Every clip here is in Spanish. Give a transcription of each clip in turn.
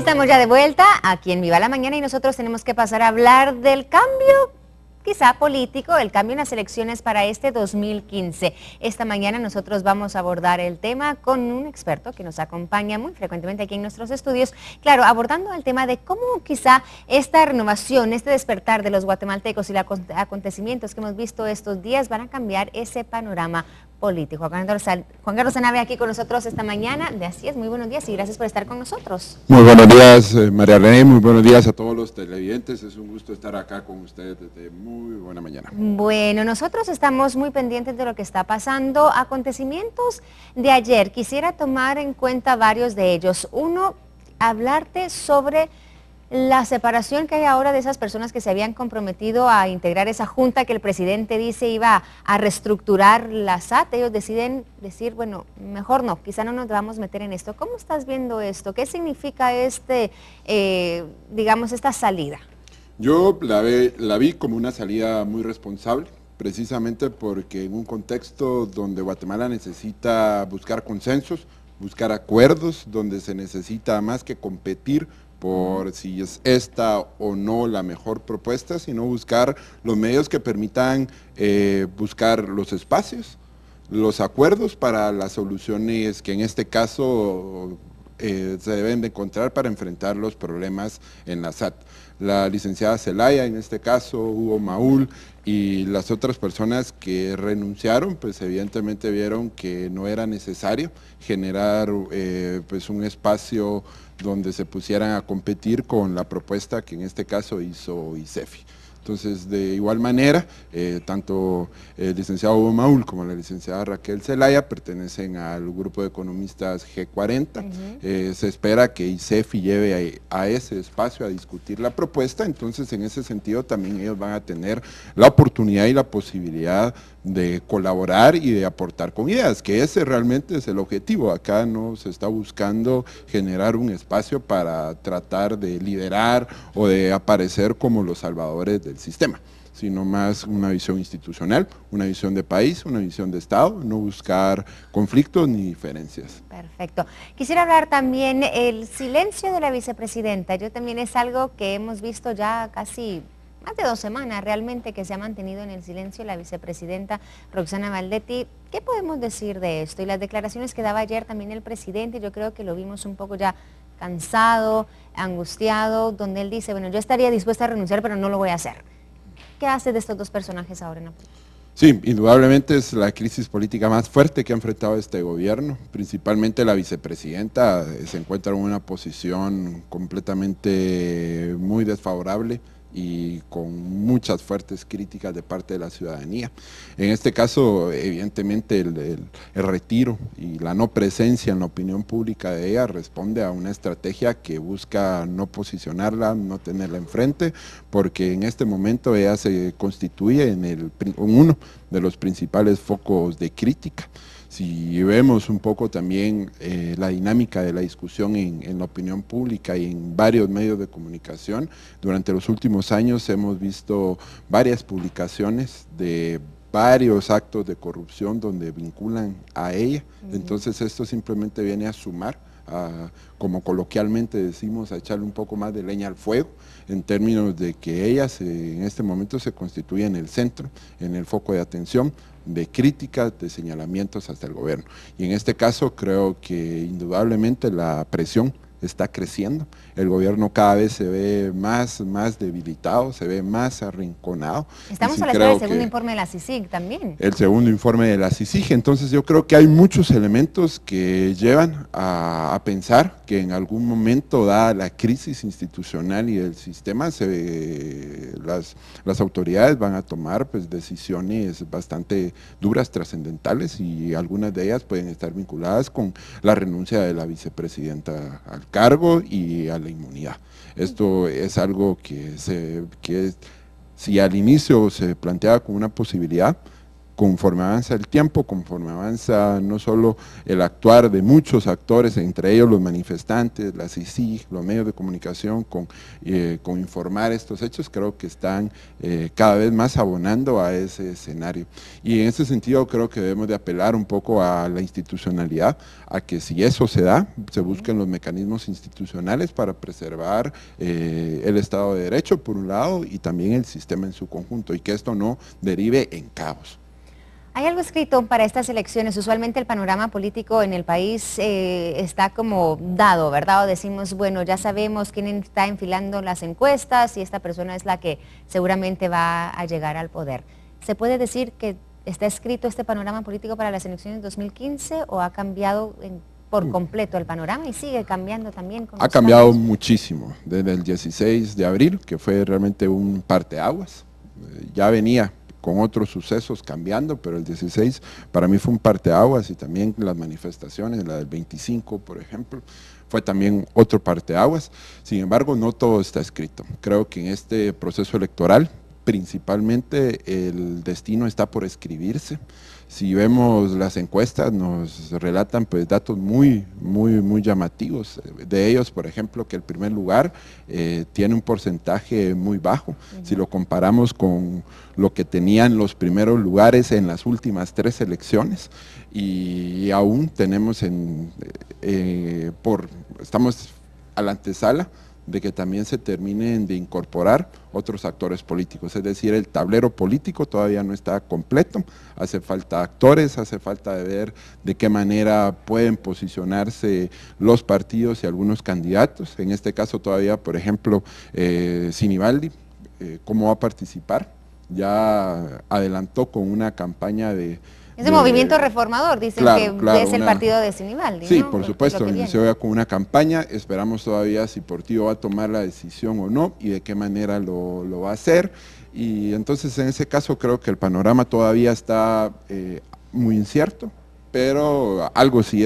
estamos ya de vuelta aquí en Viva la Mañana y nosotros tenemos que pasar a hablar del cambio, quizá político, el cambio en las elecciones para este 2015. Esta mañana nosotros vamos a abordar el tema con un experto que nos acompaña muy frecuentemente aquí en nuestros estudios, claro, abordando el tema de cómo quizá esta renovación, este despertar de los guatemaltecos y los acontecimientos que hemos visto estos días van a cambiar ese panorama político. Juan Carlos Sanabria aquí con nosotros esta mañana. De Así es, muy buenos días y gracias por estar con nosotros. Muy buenos días, María René, muy buenos días a todos los televidentes. Es un gusto estar acá con ustedes desde muy buena mañana. Bueno, nosotros estamos muy pendientes de lo que está pasando. Acontecimientos de ayer, quisiera tomar en cuenta varios de ellos. Uno, hablarte sobre la separación que hay ahora de esas personas que se habían comprometido a integrar esa junta que el presidente dice iba a reestructurar la SAT. Ellos deciden decir, bueno, mejor no, quizá no nos vamos a meter en esto. ¿Cómo estás viendo esto? ¿Qué significa digamos, esta salida? Yo la vi como una salida muy responsable, precisamente porque en un contexto donde Guatemala necesita buscar consensos, buscar acuerdos, donde se necesita más que competir por si es esta o no la mejor propuesta, sino buscar los medios que permitan buscar los espacios, los acuerdos para las soluciones que en este caso se deben de encontrar para enfrentar los problemas en la SAT. La licenciada Zelaya, en este caso, Hugo Maúl y las otras personas que renunciaron, pues evidentemente vieron que no era necesario generar pues un espacio donde se pusieran a competir con la propuesta que en este caso hizo ICEFI. Entonces, de igual manera, tanto el licenciado Hugo Maúl como la licenciada Raquel Zelaya pertenecen al grupo de economistas G40. Se espera que ICEFI lleve a ese espacio a discutir la propuesta, entonces en ese sentido también ellos van a tener la oportunidad y la posibilidad de colaborar y de aportar con ideas, que ese realmente es el objetivo. Acá no se está buscando generar un espacio para tratar de liderar o de aparecer como los salvadores del sistema, sino más una visión institucional, una visión de país, una visión de Estado, no buscar conflictos ni diferencias. Perfecto. Quisiera hablar también el silencio de la vicepresidenta. Yo también es algo que hemos visto ya casi más de 2 semanas realmente que se ha mantenido en el silencio la vicepresidenta Roxana Valdetti. ¿Qué podemos decir de esto? Y las declaraciones que daba ayer también el presidente, yo creo que lo vimos un poco ya cansado, angustiado, donde él dice, bueno, yo estaría dispuesta a renunciar, pero no lo voy a hacer. ¿Qué hace de estos dos personajes ahora en la política? Sí, indudablemente es la crisis política más fuerte que ha enfrentado este gobierno, principalmente la vicepresidenta se encuentra en una posición completamente muy desfavorable y con muchas fuertes críticas de parte de la ciudadanía. En este caso, evidentemente, el retiro y la no presencia en la opinión pública de ella responde a una estrategia que busca no posicionarla, no tenerla enfrente, porque en este momento ella se constituye en uno de los principales focos de crítica. Si vemos un poco también la dinámica de la discusión en la opinión pública y en varios medios de comunicación, durante los últimos años hemos visto varias publicaciones de varios actos de corrupción donde vinculan a ella. Entonces esto simplemente viene a sumar, como coloquialmente decimos, a echarle un poco más de leña al fuego, en términos de que ella en este momento se constituye en el centro, en el foco de atención, de críticas, de señalamientos hasta el gobierno. Y en este caso creo que indudablemente la presión está creciendo, el gobierno cada vez se ve más debilitado, se ve más arrinconado. Estamos a la espera del segundo informe de la CICIG también. El segundo informe de la CICIG, entonces yo creo que hay muchos elementos que llevan a pensar que en algún momento, dada la crisis institucional y del sistema, las autoridades van a tomar pues decisiones bastante duras, trascendentales, y algunas de ellas pueden estar vinculadas con la renuncia de la vicepresidenta al cargo y a la inmunidad. Esto es algo que si al inicio se planteaba como una posibilidad, conforme avanza el tiempo, conforme avanza no solo el actuar de muchos actores, entre ellos los manifestantes, la CICIG, los medios de comunicación, con informar estos hechos, creo que están cada vez más abonando a ese escenario. Y en ese sentido creo que debemos de apelar un poco a la institucionalidad, a que si eso se da, se busquen los mecanismos institucionales para preservar el Estado de Derecho, por un lado, y también el sistema en su conjunto, y que esto no derive en caos. ¿Hay algo escrito para estas elecciones? Usualmente el panorama político en el país está como dado, ¿verdad? O decimos, bueno, ya sabemos quién está enfilando las encuestas y esta persona es la que seguramente va a llegar al poder. ¿Se puede decir que está escrito este panorama político para las elecciones 2015 o ha cambiado por completo el panorama y sigue cambiando también? Ha cambiado muchísimo desde el 16 de abril, que fue realmente un parteaguas. Ya venía con otros sucesos cambiando, pero el 16 para mí fue un parteaguas, y también las manifestaciones, la del 25, por ejemplo, fue también otro parteaguas. Sin embargo, no todo está escrito. Creo que en este proceso electoral, principalmente, el destino está por escribirse. Si vemos las encuestas, nos relatan pues datos muy llamativos. De ellos, por ejemplo, que el primer lugar tiene un porcentaje muy bajo. Si lo comparamos con lo que tenían los primeros lugares en las últimas 3 elecciones, y aún tenemos estamos a la antesala de que también se terminen de incorporar otros actores políticos, es decir, el tablero político todavía no está completo, hace falta actores, hace falta de ver de qué manera pueden posicionarse los partidos y algunos candidatos. En este caso todavía, por ejemplo, Sinibaldi, cómo va a participar, ya adelantó con una campaña de movimiento reformador, dicen que es el partido de Sinibaldi, sí, ¿no? por supuesto, inició ya con una campaña, esperamos todavía si Portillo va a tomar la decisión o no, y de qué manera lo va a hacer, y entonces en ese caso creo que el panorama todavía está muy incierto, pero algo sí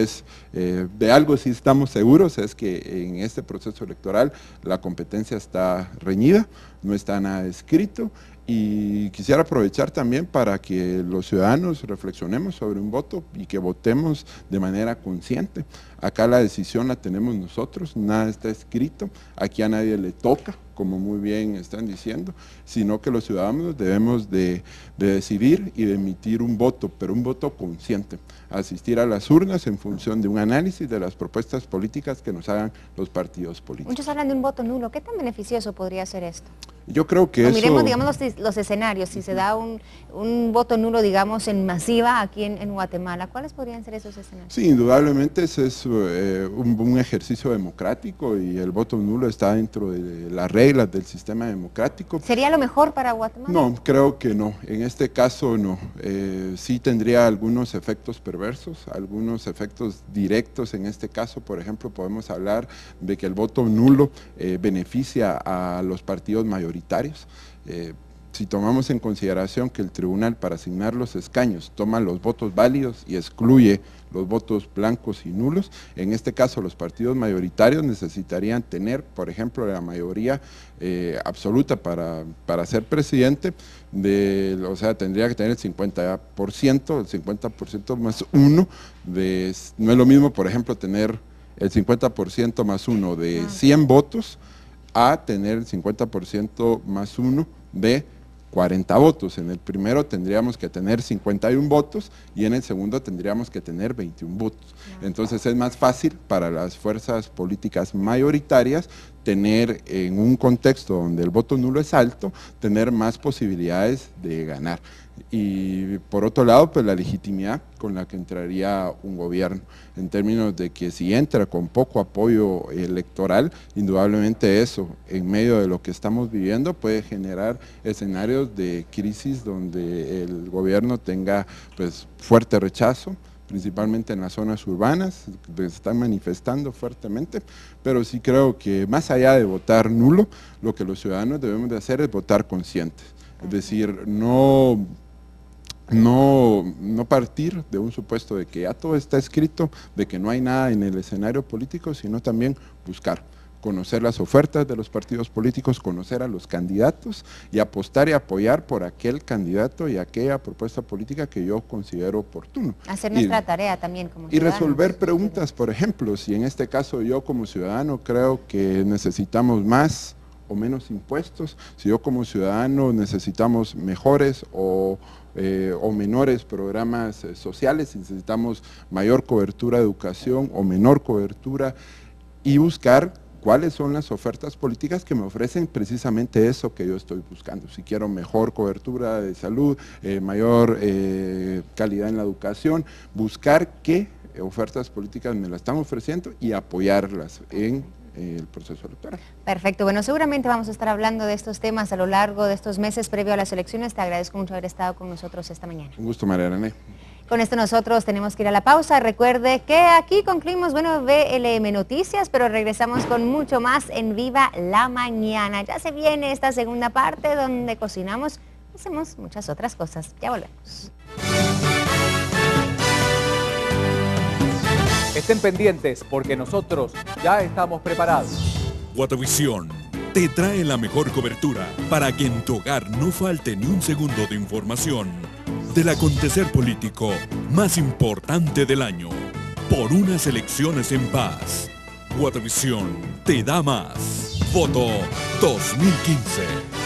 de algo sí estamos seguros, es que en este proceso electoral la competencia está reñida, no está nada escrito. Y quisiera aprovechar también para que los ciudadanos reflexionemos sobre un voto y que votemos de manera consciente. Acá la decisión la tenemos nosotros, nada está escrito, aquí a nadie le toca, como muy bien están diciendo, sino que los ciudadanos debemos de decidir y de emitir un voto, pero un voto consciente, asistir a las urnas en función de un análisis de las propuestas políticas que nos hagan los partidos políticos. Muchos hablan de un voto nulo, ¿qué tan beneficioso podría ser esto? Yo creo que miremos, digamos, los escenarios, si se da un voto nulo, digamos, en masiva aquí en Guatemala, ¿cuáles podrían ser esos escenarios? Sí, indudablemente ese es un ejercicio democrático, y el voto nulo está dentro de las reglas del sistema democrático. ¿Sería lo mejor para Guatemala? No, creo que no, en este caso no. Sí tendría algunos efectos perversos, algunos efectos directos. En este caso, por ejemplo, podemos hablar de que el voto nulo beneficia a los partidos mayoritarios. Si tomamos en consideración que el tribunal, para asignar los escaños, toma los votos válidos y excluye los votos blancos y nulos, en este caso los partidos mayoritarios necesitarían tener, por ejemplo, la mayoría absoluta para ser presidente, o sea, tendría que tener el 50% más 1, no es lo mismo, por ejemplo, tener el 50% más 1 de 100 votos, a tener el 50% más 1 de 40 votos. En el primero tendríamos que tener 51 votos y en el segundo tendríamos que tener 21 votos. Entonces es más fácil para las fuerzas políticas mayoritarias tener, en un contexto donde el voto nulo es alto, tener más posibilidades de ganar. Y por otro lado, pues la legitimidad con la que entraría un gobierno, en términos de que si entra con poco apoyo electoral, indudablemente eso, en medio de lo que estamos viviendo, puede generar escenarios de crisis donde el gobierno tenga pues fuerte rechazo, principalmente en las zonas urbanas, se están manifestando fuertemente, pero sí creo que más allá de votar nulo, lo que los ciudadanos debemos de hacer es votar conscientes, es decir, no partir de un supuesto de que ya todo está escrito, de que no hay nada en el escenario político, sino también buscar conocer las ofertas de los partidos políticos, conocer a los candidatos y apostar y apoyar por aquel candidato y aquella propuesta política que yo considero oportuno. Hacer nuestra tarea también como ciudadanos. Y resolver preguntas, por ejemplo, si en este caso yo como ciudadano creo que necesitamos más o menos impuestos, si yo como ciudadano necesitamos mejores o menores programas sociales, si necesitamos mayor cobertura de educación o menor cobertura, y buscar cuáles son las ofertas políticas que me ofrecen precisamente eso que yo estoy buscando. Si quiero mejor cobertura de salud, mayor calidad en la educación, buscar qué ofertas políticas me las están ofreciendo y apoyarlas en el proceso electoral. Perfecto, bueno, seguramente vamos a estar hablando de estos temas a lo largo de estos meses previo a las elecciones. Te agradezco mucho haber estado con nosotros esta mañana. Un gusto, María René. Con esto nosotros tenemos que ir a la pausa. Recuerde que aquí concluimos, bueno, VLM Noticias, pero regresamos con mucho más en Viva la Mañana. Ya se viene esta segunda parte donde cocinamos y hacemos muchas otras cosas. Ya volvemos. Estén pendientes porque nosotros ya estamos preparados. Guatavisión te trae la mejor cobertura para que en tu hogar no falte ni un segundo de información del acontecer político más importante del año. Por unas elecciones en paz. Guatavisión te da más. Voto 2015.